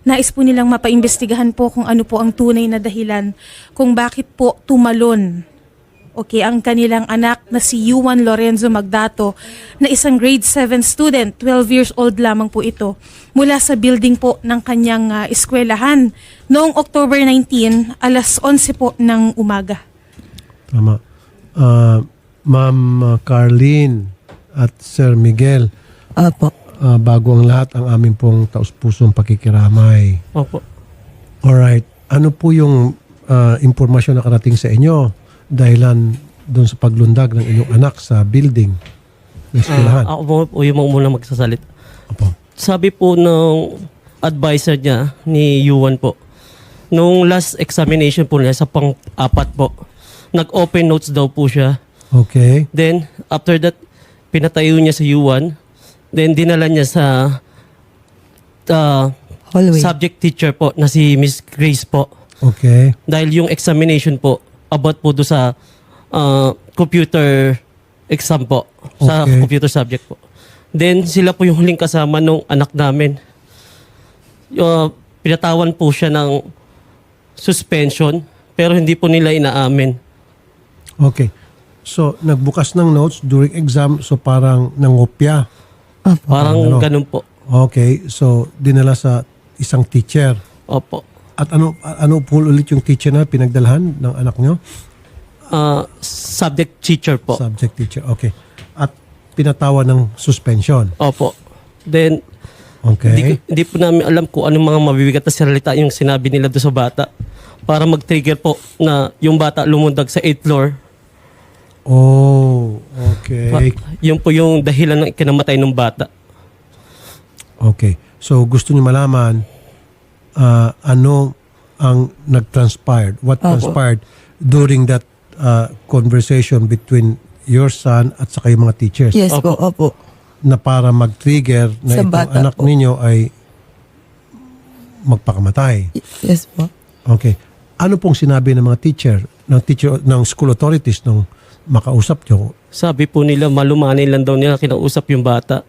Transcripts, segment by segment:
nais po nilang mapaimbestigahan po kung ano po ang tunay na dahilan kung bakit po tumalon. Okay, ang kanilang anak na si Yuan Lorenzo Magdato na isang grade 7 student, 12 years old lamang po ito, mula sa building po ng kanyang eskwelahan noong October 19, alas 11 po ng umaga. Tama. Ma'am Carlene at Sir Miguel, Opo. bago ang lahat, ang aming pong taus-pusong pakikiramay. Opo. Alright. Ano po yung impormasyon na karating sa inyo dahilan doon sa paglundag ng inyong anak sa building ng eskwelahan? Ako po yung muna magsasalit. Opo. Sabi po ng advisor niya ni Yuan po, nung last examination po niya sa pang-apat po, nag-open notes daw po siya. Okay. Then, after that, pinatayo niya sa Yuan. Then, dinala niya sa Hallway. subject teacher po na si Miss Grace po. Okay. Dahil yung examination po, about po do sa computer exam po. Sa Okay. computer subject po. Then, sila po yung huling kasama nung anak namin. Pinatawan po siya ng suspension, pero hindi po nila inaamin. Okay. So, nagbukas ng notes during exam, so parang nangopya. Parang Ano? ganun po. Okay. So, dinala sa isang teacher. Opo. At ano po ulit yung teacher na pinagdalhan ng anak nyo? Subject teacher po. Subject teacher. Okay. At pinatawan ng suspension. Opo. Then, Okay. hindi po namin alam kung anong mga mabibigat na salita yung sinabi nila doon sa bata para mag-trigger po na yung bata lumundag sa 8th floor. Oh, okay. Yun po yung dahilan ng kinamatay ng bata. Okay. So, gusto niyo malaman ano ang nag-transpired? What transpired during that conversation between your son at saka yung mga teachers? Yes po, opo. Na para mag-trigger na Sa itong bata anak po. ninyo ay magpakamatay. Yes po. Okay. Ano pong sinabi ng mga teacher ng school authorities nung makausap nyo? Sabi po nila, malumanay lang daw nila kinausap yung bata.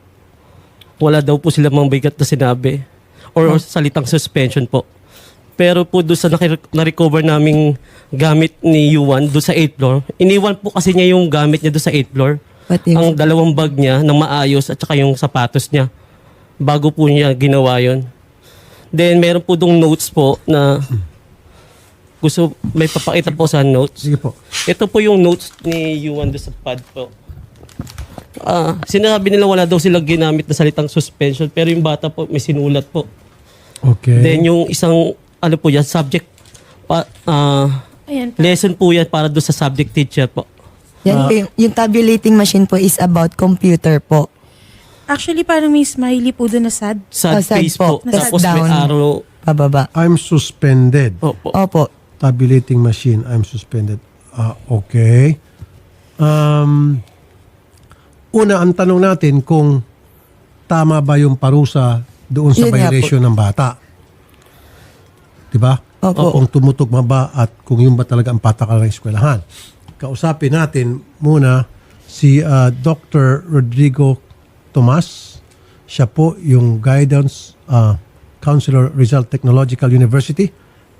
Wala daw po sila mga bigat na sinabi. Or salitang suspension po. Pero po doon sa na-recover naming gamit ni Yuan doon sa 8th floor, iniwan po kasi niya yung gamit niya doon sa 8th floor. Pati Ang dalawang bag niya ng maayos at saka yung sapatos niya. Bago po niya ginawa yon. Then meron po dong notes po na gusto may papakita po sa notes. Sige po. Ito po yung notes ni Yuan doon sa pad po. Sinabi nila wala daw sila ginamit na salitang suspension pero yung bata po may sinulat po. Okay. Then yung isang ano po yan, subject Ayan po. lesson po yan para doon sa subject teacher po. yan po yung tabulating machine po is about computer po. Actually, parang may smiley po doon na sad. Sad sad face po. po. Tas Tapos may down. arrow. Pababa. I'm suspended. Opo. Opo. Tabulating machine. I'm suspended. Okay. Una, ang tanong natin kung tama ba yung parusa doon sa Yun nga violation ng bata. Diba? Opo. Kung tumutugma ba at kung yun ba talaga ang patakaran ng eskwelahan. Kausapin natin muna si Dr. Rodrigo Tomas. Siya po yung guidance counselor Rizal Technological University.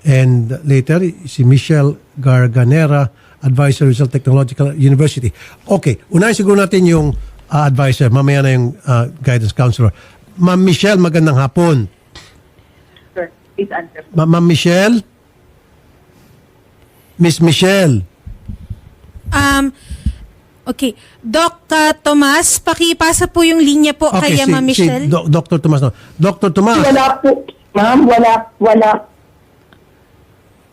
And later, si Michelle Garganera, advisor Rizal Technological University. Okay, unahin siguro natin yung advisor. Mamaya na yung guidance counselor. Ma'am Michelle, magandang hapon. Sir, please answer. Ma'am Michelle? Miss Michelle? Okay. Doc Tomas, pakipasa po yung linya po kay Ma'am Michelle. Si Dr. Tomas. Dr. Tomas. Wala po, ma'am. Wala.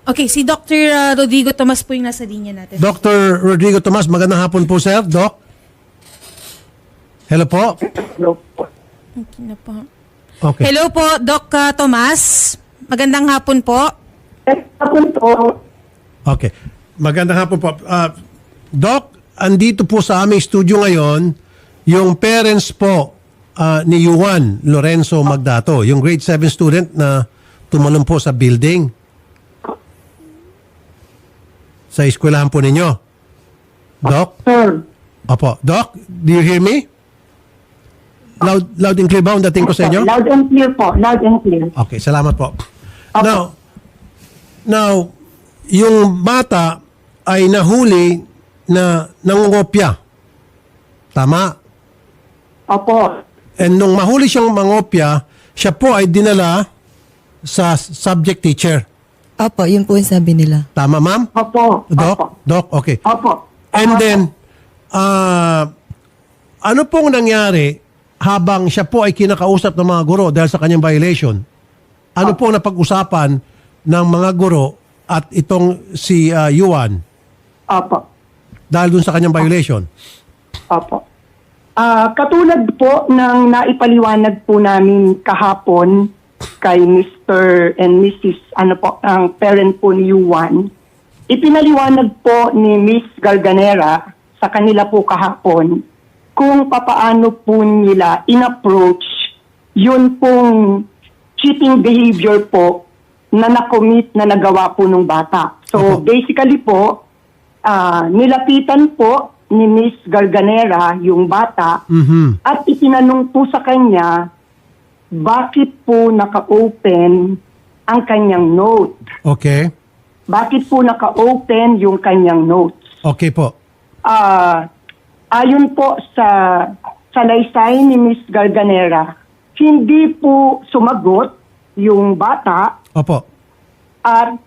Okay, si Dr. Rodrigo Tomas po yung nasa linya natin. Dr. Rodrigo Tomas, magandang hapon po, sir. Doc? Hello po? No po. Okay na po. Okay. Hello po, Doc Tomas. Magandang hapon po. Hapon po. Okay. Magandang hapon po. Doc, andito po sa aming studio ngayon yung parents po ni Yuan Lorenzo Magdato, yung grade 7 student na tumalon po sa building sa eskwelahan po ninyo. Doc? Sir, Opo. Doc, do you hear me? Loud and clear ba ang dating ko sa inyo? Loud and clear po. Loud and clear. Okay, salamat po. Opo. Now, yung bata ay nahuli na nangungopya. Tama? Opo. And nung mahuli siyang mangopya, siya po ay dinala sa subject teacher. Opo, yun po yung sabi nila. Tama, ma'am? Opo. Doc? Opo. Doc? Okay. Opo. And then, ano pong nangyari habang siya po ay kinakausap ng mga guro dahil sa kanyang violation? Ano pong napag-usapan ng mga guro at itong si Yuan Opo. dahil dun sa kanyang violation? Opo. Katulad po ng naipaliwanag po namin kahapon kay Mr. and Mrs. ang parent po ni Yuan, ipinaliwanag po ni Miss Garganera sa kanila po kahapon kung papaano po nila in-approach yun pong cheating behavior po na nakomit na nagawa po ng bata. So Opo. basically po, nilapitan po ni Miss Garganera yung bata Mhm. at itinanong po sa kanya bakit po naka-open ang kanyang note. Okay. Bakit po naka-open yung kanyang notes. Okay po. Ayon po sa salaysay ni Miss Garganera, hindi po sumagot yung bata Opo. at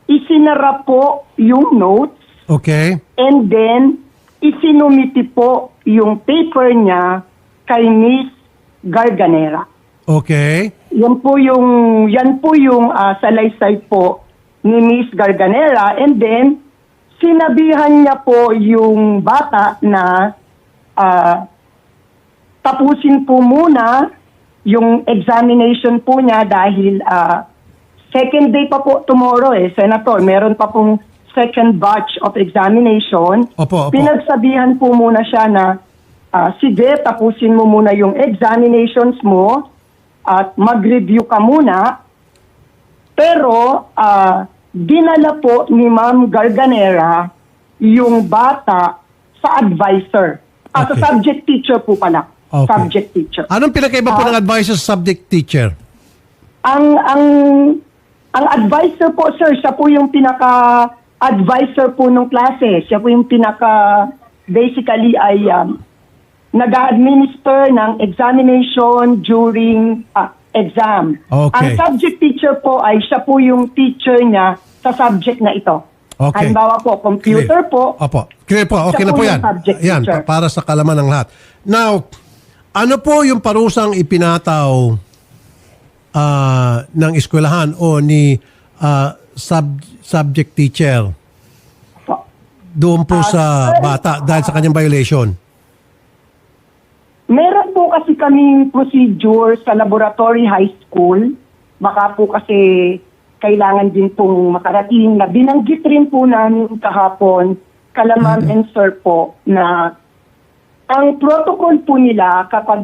isinara po yung notes. Okay. And then, isinumiti po yung paper niya kay Miss Garganera. Okay. Yan po yung salaysay po ni Miss Garganera. And then, sinabihan niya po yung bata na tapusin po muna yung examination po niya dahil second day pa po tomorrow Senator. Meron pa pong second batch of examination. Opo, opo. Pinagsabihan po muna siya na sige, tapusin mo muna yung examinations mo at mag-review ka muna. Pero dinala po ni Ma'am Garganera yung bata sa advisor. Sa Okay. subject teacher po pala. Okay. Subject teacher. Anong pinakaiba po ng advisor sa subject teacher? Ang advisor po, sir, siya po yung pinaka-advisor po ng klase. Siya po yung basically ay nag-administer ng examination during exam. Okay. Ang subject teacher po ay siya po yung teacher niya sa subject na ito. Okay. Halimbawa po, computer Clear. po. Opo. Clear po. Okay Siya na po po yung yan. subject Yan, teacher. para sa kalaman ng lahat. Now, ano po yung parusang ipinataw ng eskwelahan o ni subject teacher Po. doon po sa bata dahil sa kanyang violation? Meron po kasi kaming procedure sa laboratory high school. Baka po kasi kailangan din pong makarating na binanggit rin po namin kahapon, Kalamam and Sir po, na ang protocol po nila kapag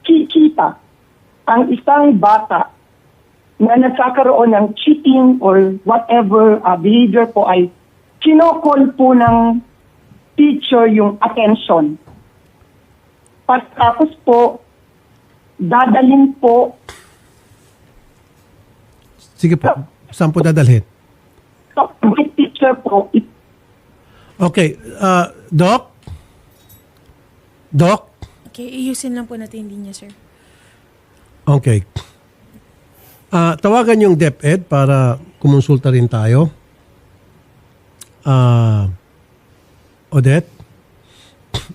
kikita ang isang bata na nagkakaroon ng cheating or whatever behavior po ay kinokol po ng teacher yung attention. Pagkatapos po, dadalhin po Sige po. Saan po dadalhin? sa teacher po. Okay. Doc? Doc? Okay, iusin lang po natin yung linya, sir. Okay. Tawagan yung DepEd para kumonsulta rin tayo. Odette?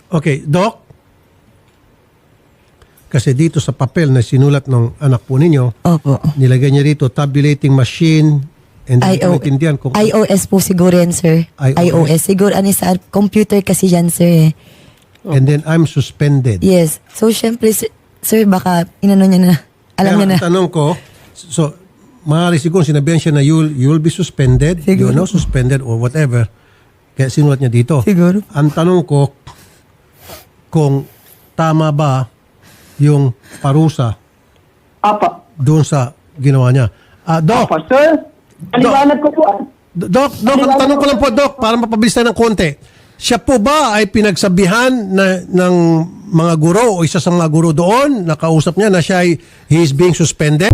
Okay, Doc? Kasi dito sa papel na sinulat ng anak po ninyo, Opo. nilagay niya rito, tabulating machine, and hindi ko maintindihan kung iOS po siguro yan, sir. iOS. iOS. Siguro sa computer kasi yan, sir. and then I'm suspended. Yes. So, syempre, sir, baka inano niya na. Alam niya na. Ang tanong ko, so, maaari siguro sinabihan siya na you'll be suspended, Siguro. you're now suspended or whatever. Kaya sinulat niya dito. Siguro. Ang tanong ko, kung tama ba yung parusa Apa. doon sa ginawa niya. Doc, Apa, sir. Paliwanag ko po. Doc, ang tanong ko lang po, Doc, para mapabilis tayo ng konti. siya po ba ay pinagsabihan ng mga guro o isa sa mga guro doon, nakausap niya na siya ay he is being suspended?